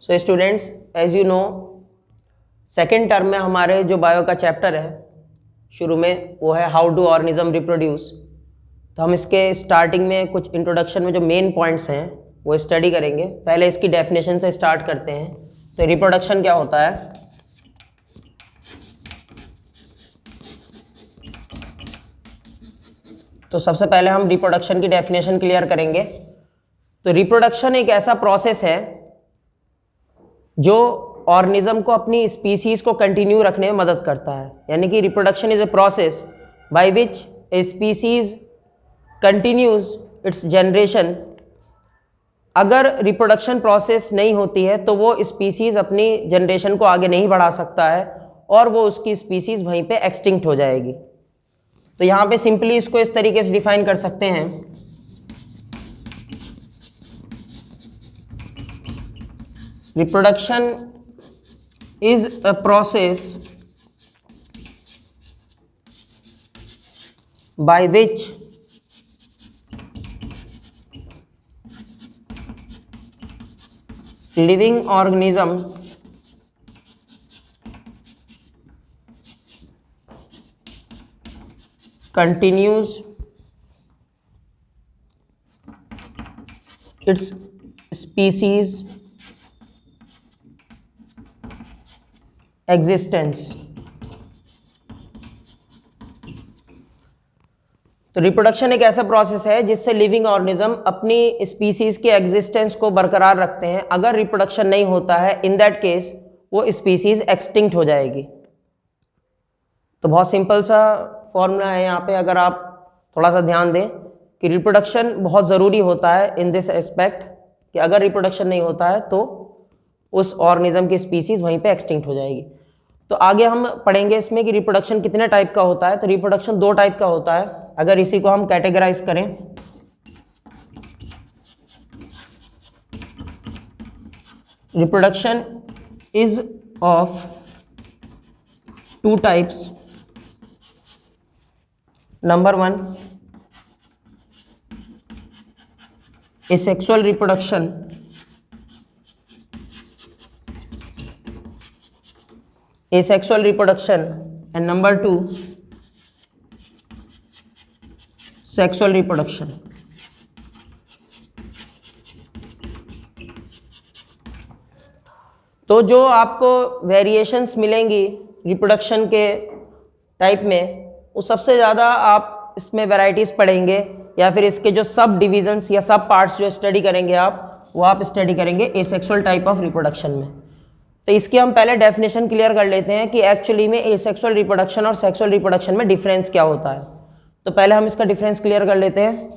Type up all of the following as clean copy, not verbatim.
So students, as you know, second term में हमारे जो बायो का चैप्टर है शुरू में वो है हाउ डू ऑर्गेनिज्म रिप्रोड्यूस। तो हम इसके स्टार्टिंग में कुछ इंट्रोडक्शन में जो मेन पॉइंट्स हैं वो स्टडी करेंगे। पहले इसकी डेफिनेशन से स्टार्ट करते हैं। तो रिप्रोडक्शन क्या होता है? तो सबसे पहले हम रिप्रोडक्शन की डेफिनेशन क्लियर करेंगे। तो रिप्रोडक्शन एक ऐसा प्रोसेस है जो ऑर्गेनिज्म को अपनी स्पीसीज को कंटिन्यू रखने में मदद करता है। यानी कि reproduction is a process by which a species continues it's generation. अगर रिप्रोडक्शन प्रोसेस नहीं होती है तो वो स्पीसीज अपनी जनरेशन को आगे नहीं बढ़ा सकता है और वो उसकी स्पीसीज वहीं पे एक्सटिंक्ट हो जाएगी। तो यहाँ पे सिंपली इसको इस तरीके से डिफाइन कर सकते हैं, reproduction is a process by which living organism continues its species existence. तो रिप्रोडक्शन एक ऐसा प्रोसेस है जिससे लिविंग ऑर्गेनिज्म अपनी स्पीसीज के एग्जिस्टेंस को बरकरार रखते हैं। अगर रिप्रोडक्शन नहीं होता है, इन दैट केस वो स्पीसीज एक्सटिंक्ट हो जाएगी। तो बहुत सिंपल सा फॉर्मूला है यहाँ पे, अगर आप थोड़ा सा ध्यान दें कि रिप्रोडक्शन बहुत ज़रूरी होता है इन दिस एस्पेक्ट कि अगर रिप्रोडक्शन नहीं होता है तो उस ऑर्गेनिज्म की स्पीसीज वहीं पे एक्सटिंक्ट हो जाएगी। तो आगे हम पढ़ेंगे इसमें कि रिप्रोडक्शन कितने टाइप का होता है। तो रिप्रोडक्शन 2 टाइप का होता है। अगर इसी को हम कैटेगराइज करें, reproduction is of 2 types. Number 1, asexual reproduction. Asexual reproduction, and number 2, sexual reproduction। तो जो आपको वेरिएशंस मिलेंगी रिप्रोडक्शन के टाइप में, वो सबसे ज़्यादा आप इसमें वैरायटीज़ पढ़ेंगे या फिर इसके जो सब डिविजन्स या सब पार्ट्स जो स्टडी करेंगे वो आप स्टडी करेंगे एसेक्सुअल टाइप ऑफ रिप्रोडक्शन में। तो इसकी हम पहले डेफिनेशन क्लियर कर लेते हैं कि एक्चुअली में एसेक्सुअल रिप्रोडक्शन और सेक्सुअल रिप्रोडक्शन में डिफरेंस क्या होता है। तो पहले हम इसका डिफरेंस क्लियर कर लेते हैं।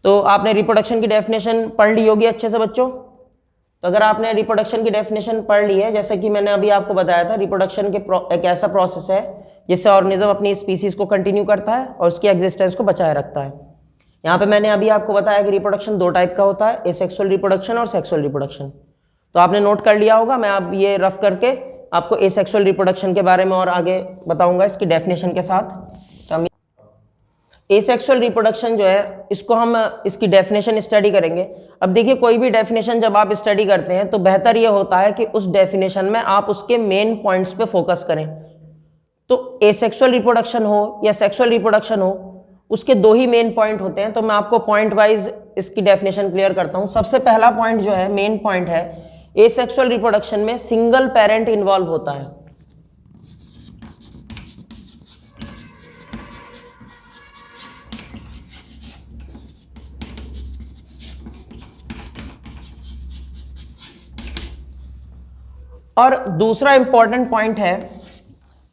तो आपने रिप्रोडक्शन की डेफिनेशन पढ़ ली होगी अच्छे से बच्चों। तो अगर आपने रिप्रोडक्शन की डेफिनेशन पढ़ ली है, जैसे कि मैंने अभी आपको बताया था, रिप्रोडक्शन के एक ऐसा प्रोसेस है जिससे ऑर्गेनिज्म अपनी स्पीसीज को कंटिन्यू करता है और उसकी एग्जिस्टेंस को बचाए रखता है। यहाँ पे मैंने अभी आपको बताया कि रिप्रोडक्शन 2 टाइप का होता है, एसेक्सुअल रिप्रोडक्शन और सेक्सुअल रिप्रोडक्शन। तो आपने नोट कर लिया होगा। मैं अब ये रफ करके आपको एसेक्सुअल रिप्रोडक्शन के बारे में और आगे बताऊंगा इसकी डेफिनेशन के साथ। तो एसेक्सुअल रिप्रोडक्शन जो है इसको हम इसकी डेफिनेशन स्टडी करेंगे। अब देखिए, कोई भी डेफिनेशन जब आप स्टडी करते हैं तो बेहतर ये होता है कि उस डेफिनेशन में आप उसके मेन पॉइंट्स पे फोकस करें। तो एसेक्सुअल रिप्रोडक्शन हो या सेक्सुअल रिप्रोडक्शन हो, उसके 2 ही मेन पॉइंट होते हैं। तो मैं आपको पॉइंट वाइज इसकी डेफिनेशन क्लियर करता हूँ। सबसे पहला पॉइंट जो है, मेन पॉइंट है, एसेक्सुअल रिप्रोडक्शन में सिंगल पेरेंट इन्वॉल्व होता है। और दूसरा इंपॉर्टेंट पॉइंट है,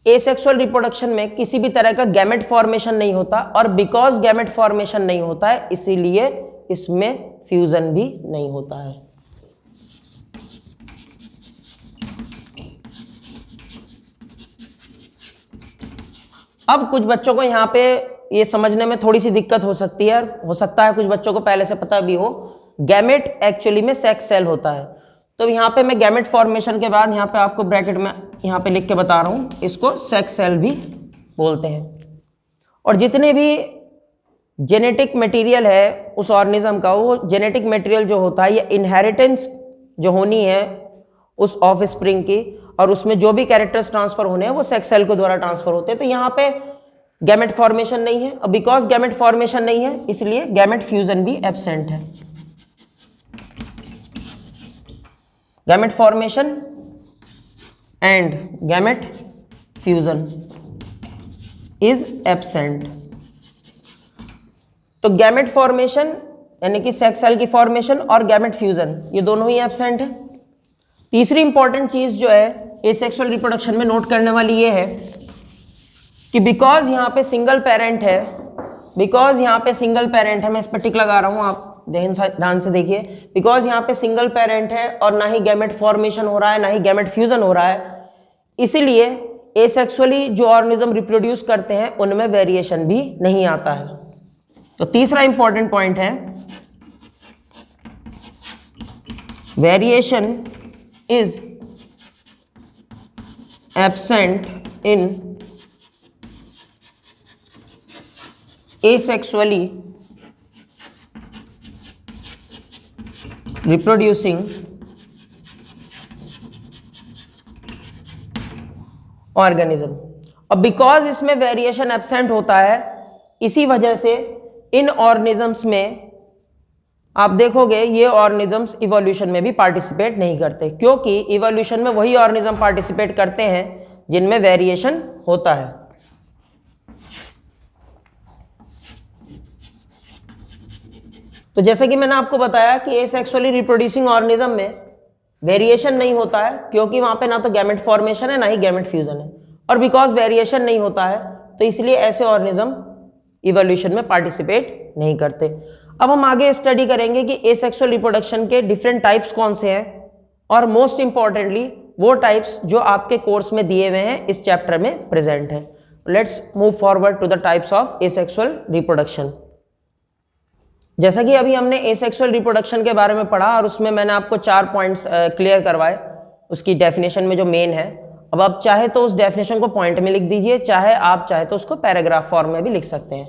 एसेक्सुअल रिप्रोडक्शन में किसी भी तरह का गैमेट फॉर्मेशन नहीं होता, और बिकॉज गैमेट फॉर्मेशन नहीं होता है इसीलिए इसमें फ्यूजन भी नहीं होता है। अब कुछ बच्चों को यहाँ पे ये समझने में थोड़ी सी दिक्कत हो सकती है, हो सकता है कुछ बच्चों को पहले से पता भी हो, गैमेट एक्चुअली में सेक्स सेल होता है। तो यहाँ पे मैं गैमेट फॉर्मेशन के बाद यहाँ पे आपको ब्रैकेट में यहाँ पे लिख के बता रहा हूँ, इसको सेक्स सेल भी बोलते हैं। और जितने भी जेनेटिक मटेरियल है उस ऑर्गेनिज्म का, वो जेनेटिक मटेरियल जो होता है ये इनहेरिटेंस जो होनी है उस ऑफ स्प्रिंग की, और उसमें जो भी कैरेक्टर्स ट्रांसफर होने हैं वो सेक्स सेल के द्वारा ट्रांसफर होते हैं। तो यहाँ पे गैमेट फॉर्मेशन नहीं है, और बिकॉज गैमेट फॉर्मेशन नहीं है इसलिए गैमेट फ्यूजन भी एब्सेंट है। Gamete formation and gamete fusion is absent. तो गैमेट फॉर्मेशन यानी कि सेक्स सेल की फॉर्मेशन और गैमेट फ्यूजन ये दोनों ही एब्सेंट है। तीसरी इंपॉर्टेंट चीज जो है एसेक्सुअल रिप्रोडक्शन में नोट करने वाली ये है कि बिकॉज यहाँ पे सिंगल पेरेंट है, मैं इस पर टिक लगा रहा हूँ, आप ध्यान से देखिए, बिकॉज यहाँ पे सिंगल पेरेंट है और ना ही गैमेट फॉर्मेशन हो रहा है ना ही गैमेट फ्यूजन हो रहा है, इसीलिए एसेक्सुअली जो ऑर्गेनिज्म रिप्रोड्यूस करते हैं उनमें वेरिएशन भी नहीं आता है। तो तीसरा इंपॉर्टेंट पॉइंट है variation is absent in asexually reproducing organism. और बिकॉज इसमें वेरिएशन एब्सेंट होता है, इसी वजह से इन ऑर्गेनिजम्स में आप देखोगे ये ऑर्गेनिजम्स इवोल्यूशन में भी पार्टिसिपेट नहीं करते, क्योंकि इवोल्यूशन में वही ऑर्गेनिज्म पार्टिसिपेट करते हैं जिनमें वेरिएशन होता है। तो जैसे कि मैंने आपको बताया कि एसेक्सुअली रिप्रोड्यूसिंग ऑर्गेनिज्म में वेरिएशन नहीं होता है, क्योंकि वहां पे ना तो गैमेट फॉर्मेशन है ना ही गैमेट फ्यूजन है, और बिकॉज वेरिएशन नहीं होता है तो इसलिए ऐसे ऑर्गेनिज्म इवोल्यूशन में पार्टिसिपेट नहीं करते। अब हम आगे स्टडी करेंगे कि एसेक्सुअल रिप्रोडक्शन के डिफरेंट टाइप्स कौन से हैं, और मोस्ट इंपॉर्टेंटली वो टाइप्स जो आपके कोर्स में दिए हुए हैं इस चैप्टर में प्रेजेंट है। Let's move forward to the types of asexual reproduction. जैसा कि अभी हमने एसेक्सुअल रिप्रोडक्शन के बारे में पढ़ा और उसमें मैंने आपको 4 पॉइंट्स क्लियर करवाए उसकी डेफिनेशन में जो मेन है। अब आप चाहे तो उस डेफिनेशन को पॉइंट में लिख दीजिए, चाहे तो उसको पैराग्राफ फॉर्म में भी लिख सकते हैं।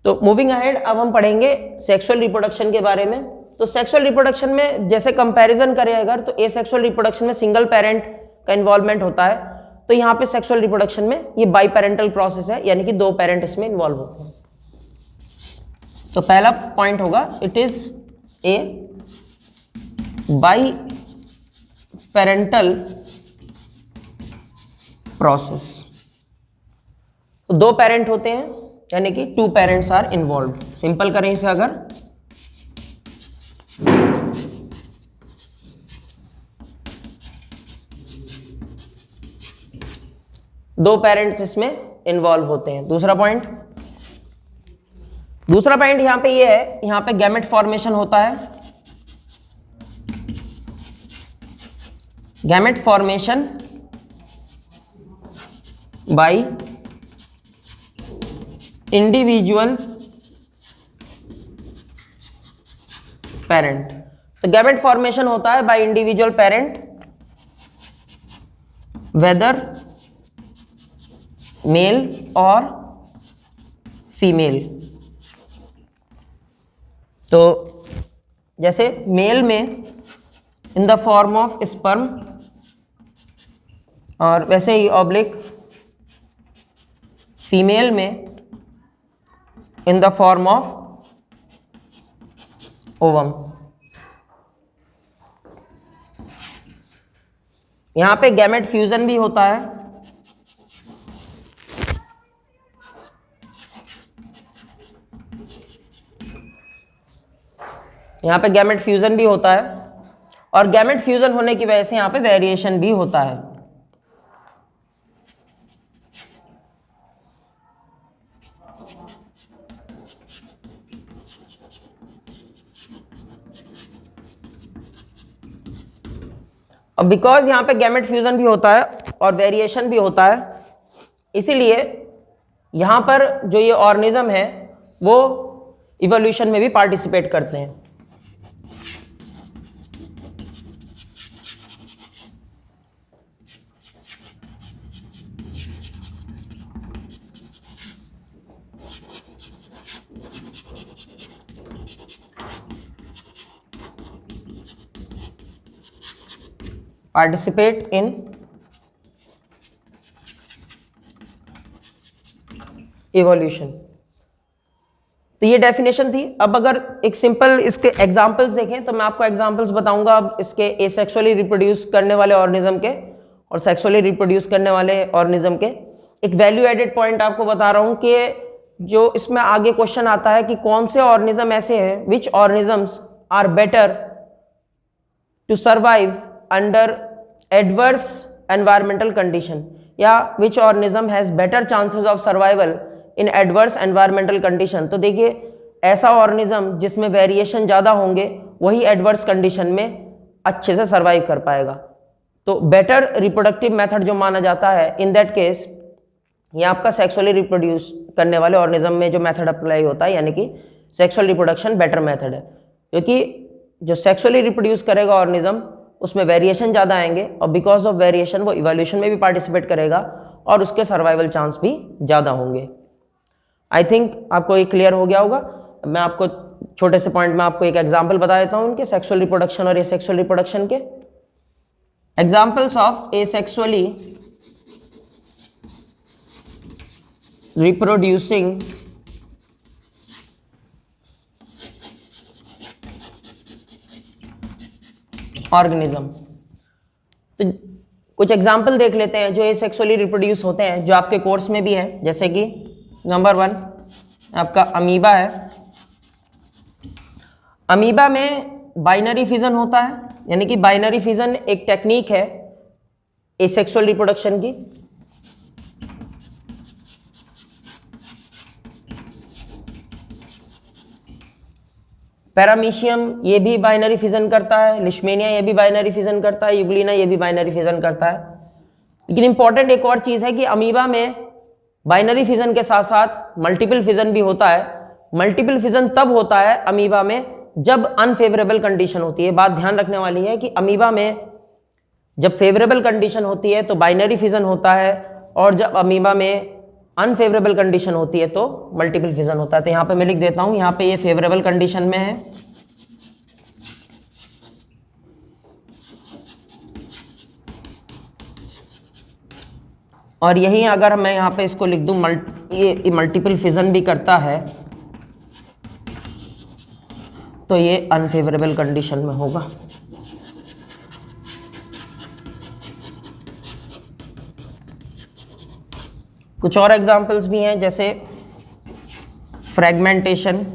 तो मूविंग अहेड, अब हम पढ़ेंगे सेक्सुअल रिप्रोडक्शन के बारे में। तो सेक्सुअल रिप्रोडक्शन में जैसे कंपैरिजन करें अगर, तो एसेक्सुअल रिप्रोडक्शन में सिंगल पेरेंट का इन्वॉल्वमेंट होता है, तो यहाँ पे सेक्सुअल रिप्रोडक्शन में ये बाई पेरेंटल प्रोसेस है, यानी कि 2 पेरेंट इसमें इन्वॉल्व होते हैं। तो पहला पॉइंट होगा it is a by parental process. तो 2 पेरेंट होते हैं, यानी कि 2 पेरेंट्स आर इन्वॉल्व। सिंपल करें इसे अगर, दो पेरेंट्स इसमें इन्वॉल्व होते हैं। दूसरा पॉइंट यहां पे ये है, यहां पे गैमेट फॉर्मेशन होता है। Gamete formation by individual parent. तो गैमेट फॉर्मेशन होता है by individual parent, whether male और फीमेल। तो जैसे मेल में in the form of sperm, और वैसे ही ऑब्लिक फीमेल में in the form of ovum. यहां पे गैमेट फ्यूजन भी होता है। यहां पे गैमेट फ्यूजन भी होता है, और गैमेट फ्यूजन होने की वजह से यहां पे वेरिएशन भी होता है। और बिकॉज यहां पे गैमेट फ्यूजन भी होता है और वेरिएशन भी होता है, इसीलिए यहां पर जो ये ऑर्गेनिज्म है वो इवोल्यूशन में भी पार्टिसिपेट करते हैं। Participate in evolution. तो ये डेफिनेशन थी। अब अगर एक सिंपल इसके एग्जांपल्स देखें तो मैं आपको एग्जांपल्स बताऊंगा अब इसके एसेक्सुअली रिप्रोड्यूस करने वाले ऑर्गेनिज्म के और सेक्सुअली रिप्रोड्यूस करने वाले ऑर्गेनिज्म के। एक वैल्यू एडेड पॉइंट आपको बता रहा हूं कि जो इसमें आगे क्वेश्चन आता है कि कौन से ऑर्गेनिज्म ऐसे हैं, which organisms are better to survive under adverse environmental condition, या which organism has better chances of survival in adverse environmental condition. तो देखिए, ऐसा ऑर्गेनिज्म जिसमें वेरिएशन ज़्यादा होंगे वही एडवर्स कंडीशन में अच्छे से सर्वाइव कर पाएगा। तो बेटर रिप्रोडक्टिव मेथड जो माना जाता है इन दैट केस, ये आपका सेक्सुअली रिप्रोड्यूस करने वाले ऑर्गेनिज्म में जो मेथड अप्लाई होता है, यानी कि सेक्सुअल रिप्रोडक्शन बेटर मेथड है, क्योंकि जो सेक्सुअली रिप्रोड्यूस करेगा ऑर्गेनिज्म उसमें वेरिएशन ज़्यादा आएंगे और बिकॉज ऑफ वेरिएशन वो इवोल्यूशन में भी पार्टिसिपेट करेगा और उसके सर्वाइवल चांस भी ज़्यादा होंगे। आई थिंक आपको ये क्लियर हो गया होगा। मैं आपको छोटे से पॉइंट में आपको एक एग्जांपल बता देता हूं उनके सेक्सुअल रिप्रोडक्शन और एसेक्सुअल रिप्रोडक्शन के। Examples of asexually reproducing organism. तो कुछ एग्जांपल देख लेते हैं जो एसेक्सुअली रिप्रोड्यूस होते हैं, जो आपके कोर्स में भी है। जैसे कि नंबर 1 आपका अमीबा है। अमीबा में बाइनरी फिजन होता है, यानी कि बाइनरी फिजन एक टेक्निक है एसेक्सुअल रिप्रोडक्शन की। पैरामीशियम ये भी बाइनरी फिजन करता है, लिशमेनिया ये भी बाइनरी फिजन करता है, यूग्लिना ये भी बाइनरी फिजन करता है। लेकिन इंपॉर्टेंट एक और चीज़ है कि अमीबा में बाइनरी फिजन के साथ साथ मल्टीपल फिजन भी होता है। मल्टीपल फिजन तब होता है अमीबा में जब अनफेवरेबल कंडीशन होती है। बात ध्यान रखने वाली है कि अमीबा में जब फेवरेबल कंडीशन होती है तो बाइनरी फिजन होता है, और जब अमीबा में अनफेवरेबल कंडीशन होती है तो मल्टीपल फिजन होता है। तो यहाँ पे मैं लिख देता हूँ, यहाँ पे ये फेवरेबल कंडीशन में है, और यही अगर मैं यहाँ पे इसको लिख दूँ ये मल्टीपल फिजन भी करता है तो ये अनफेवरेबल कंडीशन में होगा। कुछ और एग्जांपल्स भी हैं, जैसे फ्रेगमेंटेशन।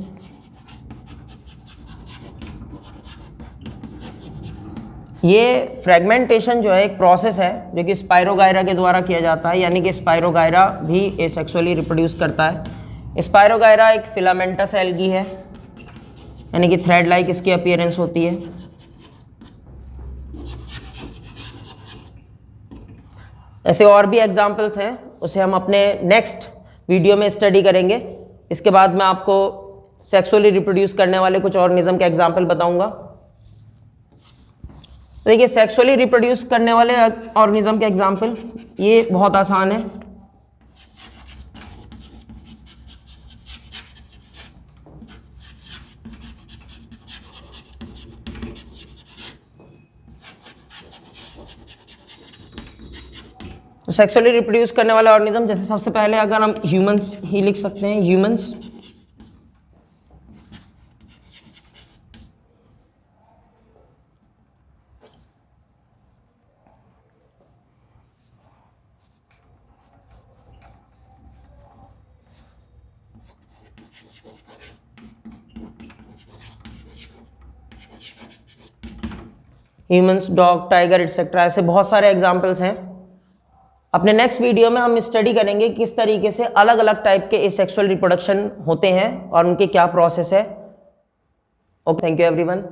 ये फ्रेगमेंटेशन जो है एक प्रोसेस है जो कि स्पाइरोगायरा के द्वारा किया जाता है, यानी कि स्पाइरोगायरा भी एसेक्सुअली रिप्रोड्यूस करता है। स्पाइरोगायरा एक फिलामेंटस एल्गी है, यानी कि थ्रेड लाइक इसकी अपीयरेंस होती है। ऐसे और भी एग्जांपल्स हैं, उसे हम अपने नेक्स्ट वीडियो में स्टडी करेंगे। इसके बाद मैं आपको सेक्सुअली रिप्रोड्यूस करने वाले कुछ ऑर्गेनिज्म के एग्जांपल बताऊंगा। तो देखिए, सेक्सुअली रिप्रोड्यूस करने वाले ऑर्गेनिज्म के एग्जांपल ये बहुत आसान है। सेक्सुअली रिप्रोड्यूस करने वाला ऑर्गेनिज्म, जैसे सबसे पहले अगर हम ह्यूमंस ही लिख सकते हैं, humans. Humans, dog, tiger etcetera, ऐसे बहुत सारे एग्जाम्पल्स हैं। अपने नेक्स्ट वीडियो में हम स्टडी करेंगे किस तरीके से अलग अलग टाइप के एसेक्सुअल रिप्रोडक्शन होते हैं और उनके क्या प्रोसेस है। Okay, thank you everyone.